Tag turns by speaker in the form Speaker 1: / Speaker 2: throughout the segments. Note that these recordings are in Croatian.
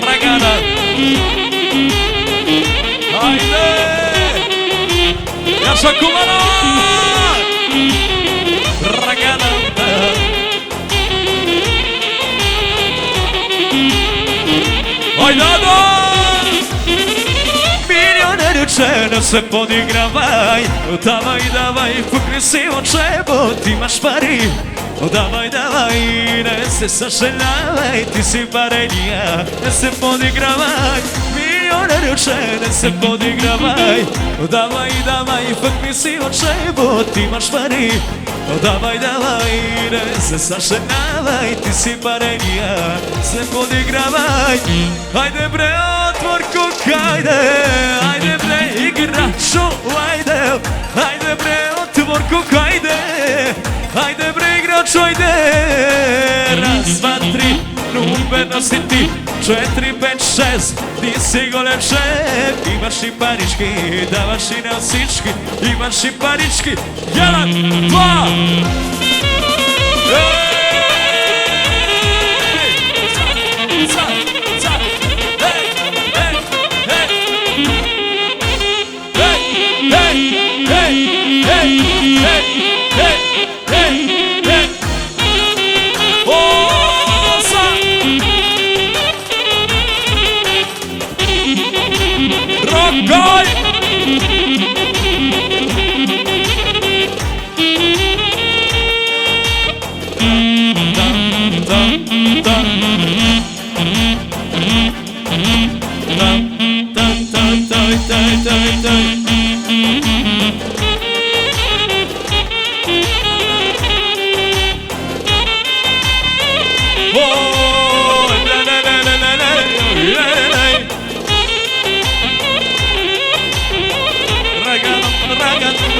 Speaker 1: Ragana. Haydi. Yaşa kumara. Ragana. Haydi adam. Milioner se podigravaj, davaj, pukni si oče, bo ti imaš pari. Davaj, ne se saželjavaj, ti si barenija, ne se podigravaj. Milioner ne se podigravaj, davaj, pukni si oče, bo ti imaš pari. Davaj, ne se saželjavaj, ti si barenija, se podigravaj. Hajde bre, otvorku, hajde bre, igraču, hajde bre, otvorku, hajde bre, igraču, hajde. Raz, dva, tri, numerno si ti, 4, 5, 6, ti si golem šef. Imaš i parički, davaš i nosički, imaš i parički. 1, 2.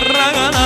Speaker 1: Ragana.